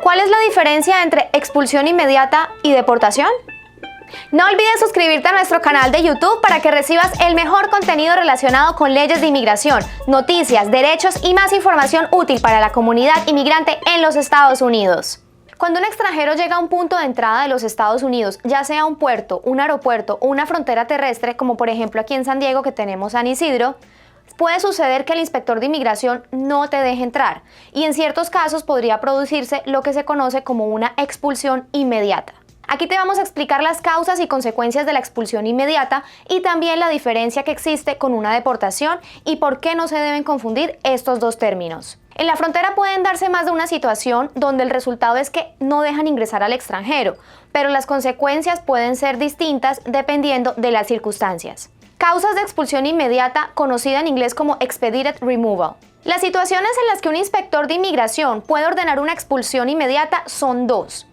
¿Cuál es la diferencia entre expulsión inmediata y deportación? No olvides suscribirte a nuestro canal de YouTube para que recibas el mejor contenido relacionado con leyes de inmigración, noticias, derechos y más información útil para la comunidad inmigrante en los Estados Unidos. Cuando un extranjero llega a un punto de entrada de los Estados Unidos, ya sea un puerto, un aeropuerto o una frontera terrestre, como por ejemplo aquí en San Diego que tenemos San Isidro, puede suceder que el inspector de inmigración no te deje entrar y en ciertos casos podría producirse lo que se conoce como una expulsión inmediata. Aquí te vamos a explicar las causas y consecuencias de la expulsión inmediata y también la diferencia que existe con una deportación y por qué no se deben confundir estos dos términos. En la frontera pueden darse más de una situación donde el resultado es que no dejan ingresar al extranjero, pero las consecuencias pueden ser distintas dependiendo de las circunstancias. Causas de expulsión inmediata, conocida en inglés como expedited removal. Las situaciones en las que un inspector de inmigración puede ordenar una expulsión inmediata son dos.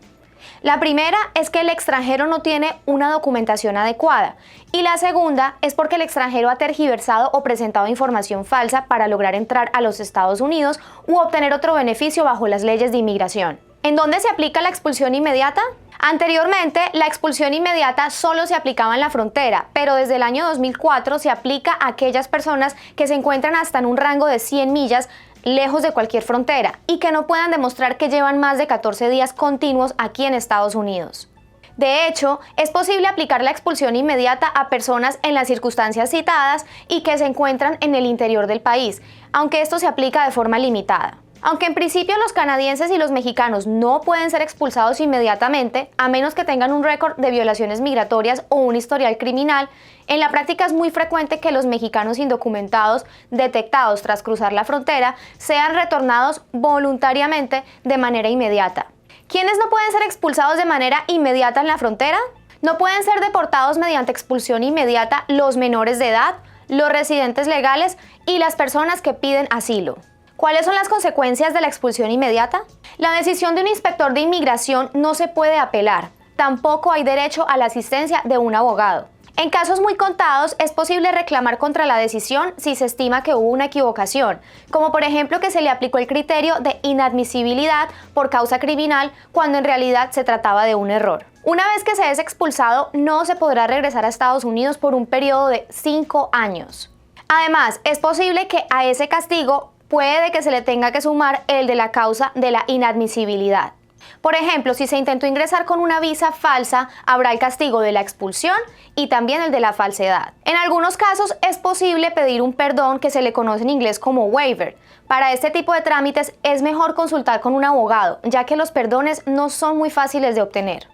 La primera es que el extranjero no tiene una documentación adecuada y la segunda es porque el extranjero ha tergiversado o presentado información falsa para lograr entrar a los Estados Unidos u obtener otro beneficio bajo las leyes de inmigración. ¿En dónde se aplica la expulsión inmediata? Anteriormente, la expulsión inmediata solo se aplicaba en la frontera, pero desde el año 2004 se aplica a aquellas personas que se encuentran hasta en un rango de 100 millas lejos de cualquier frontera y que no puedan demostrar que llevan más de 14 días continuos aquí en Estados Unidos. De hecho, es posible aplicar la expulsión inmediata a personas en las circunstancias citadas y que se encuentran en el interior del país, aunque esto se aplica de forma limitada. Aunque en principio los canadienses y los mexicanos no pueden ser expulsados inmediatamente, a menos que tengan un récord de violaciones migratorias o un historial criminal, en la práctica es muy frecuente que los mexicanos indocumentados detectados tras cruzar la frontera sean retornados voluntariamente de manera inmediata. ¿Quiénes no pueden ser expulsados de manera inmediata en la frontera? No pueden ser deportados mediante expulsión inmediata los menores de edad, los residentes legales y las personas que piden asilo. ¿Cuáles son las consecuencias de la expulsión inmediata? La decisión de un inspector de inmigración no se puede apelar. Tampoco hay derecho a la asistencia de un abogado. En casos muy contados es posible reclamar contra la decisión si se estima que hubo una equivocación, como por ejemplo que se le aplicó el criterio de inadmisibilidad por causa criminal cuando en realidad se trataba de un error. Una vez que se es expulsado, no se podrá regresar a Estados Unidos por un periodo de 5 años. Además, es posible que a ese castigo puede que se le tenga que sumar el de la causa de la inadmisibilidad. Por ejemplo, si se intentó ingresar con una visa falsa, habrá el castigo de la expulsión y también el de la falsedad. En algunos casos es posible pedir un perdón que se le conoce en inglés como waiver. Para este tipo de trámites es mejor consultar con un abogado, ya que los perdones no son muy fáciles de obtener.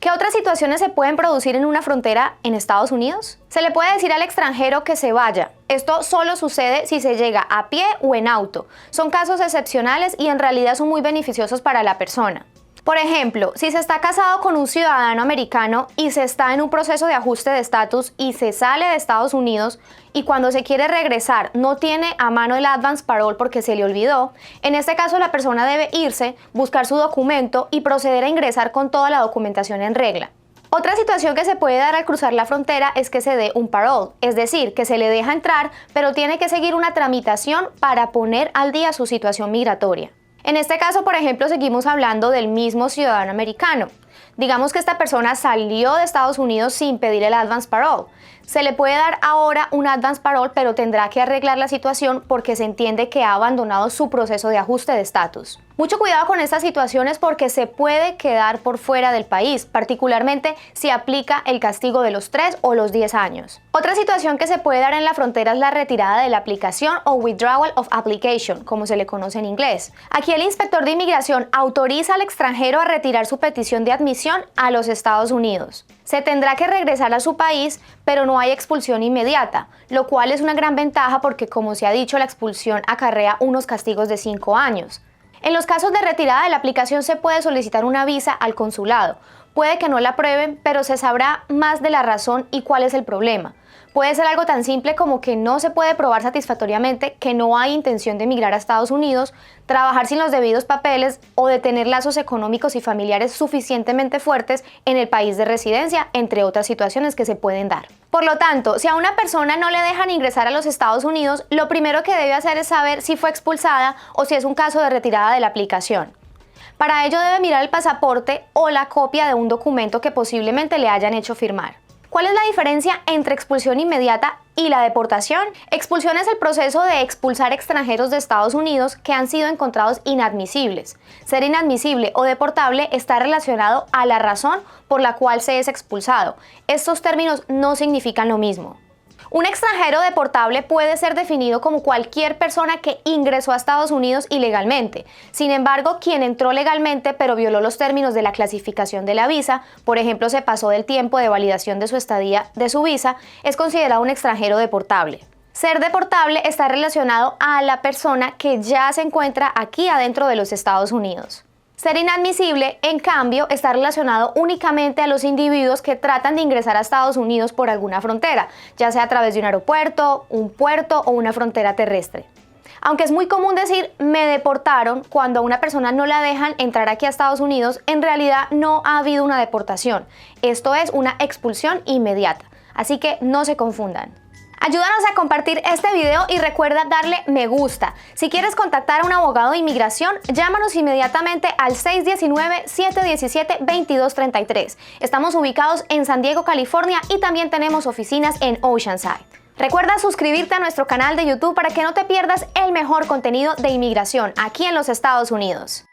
¿Qué otras situaciones se pueden producir en una frontera en Estados Unidos? Se le puede decir al extranjero que se vaya. Esto solo sucede si se llega a pie o en auto. Son casos excepcionales y en realidad son muy beneficiosos para la persona. Por ejemplo, si se está casado con un ciudadano americano y se está en un proceso de ajuste de estatus y se sale de Estados Unidos y cuando se quiere regresar no tiene a mano el advance parole porque se le olvidó, en este caso la persona debe irse, buscar su documento y proceder a ingresar con toda la documentación en regla. Otra situación que se puede dar al cruzar la frontera es que se dé un parole, es decir, que se le deja entrar, pero tiene que seguir una tramitación para poner al día su situación migratoria. En este caso, por ejemplo, seguimos hablando del mismo ciudadano americano. Digamos que esta persona salió de Estados Unidos sin pedir el advance parole. Se le puede dar ahora un advance parole, pero tendrá que arreglar la situación porque se entiende que ha abandonado su proceso de ajuste de estatus. Mucho cuidado con estas situaciones porque se puede quedar por fuera del país, particularmente si aplica el castigo de los 3 o los 10 años. Otra situación que se puede dar en la frontera es la retirada de la aplicación o withdrawal of application, como se le conoce en inglés. Aquí el inspector de inmigración autoriza al extranjero a retirar su petición de admisión a los Estados Unidos. Se tendrá que regresar a su país, pero no hay expulsión inmediata, lo cual es una gran ventaja porque, como se ha dicho, la expulsión acarrea unos castigos de 5 años. En los casos de retirada de la aplicación se puede solicitar una visa al consulado. Puede que no la aprueben, pero se sabrá más de la razón y cuál es el problema. Puede ser algo tan simple como que no se puede probar satisfactoriamente que no hay intención de emigrar a Estados Unidos, trabajar sin los debidos papeles o de tener lazos económicos y familiares suficientemente fuertes en el país de residencia, entre otras situaciones que se pueden dar. Por lo tanto, si a una persona no le dejan ingresar a los Estados Unidos, lo primero que debe hacer es saber si fue expulsada o si es un caso de retirada de la aplicación. Para ello debe mirar el pasaporte o la copia de un documento que posiblemente le hayan hecho firmar. ¿Cuál es la diferencia entre expulsión inmediata y la deportación? Expulsión es el proceso de expulsar extranjeros de Estados Unidos que han sido encontrados inadmisibles. Ser inadmisible o deportable está relacionado a la razón por la cual se es expulsado. Estos términos no significan lo mismo. Un extranjero deportable puede ser definido como cualquier persona que ingresó a Estados Unidos ilegalmente. Sin embargo, quien entró legalmente pero violó los términos de la clasificación de la visa, por ejemplo, se pasó del tiempo de validación de su estadía de su visa, es considerado un extranjero deportable. Ser deportable está relacionado a la persona que ya se encuentra aquí adentro de los Estados Unidos. Ser inadmisible, en cambio, está relacionado únicamente a los individuos que tratan de ingresar a Estados Unidos por alguna frontera, ya sea a través de un aeropuerto, un puerto o una frontera terrestre. Aunque es muy común decir me deportaron cuando a una persona no la dejan entrar aquí a Estados Unidos, en realidad no ha habido una deportación. Esto es una expulsión inmediata. Así que no se confundan. Ayúdanos a compartir este video y recuerda darle me gusta. Si quieres contactar a un abogado de inmigración, llámanos inmediatamente al 619-717-2233. Estamos ubicados en San Diego, California y también tenemos oficinas en Oceanside. Recuerda suscribirte a nuestro canal de YouTube para que no te pierdas el mejor contenido de inmigración aquí en los Estados Unidos.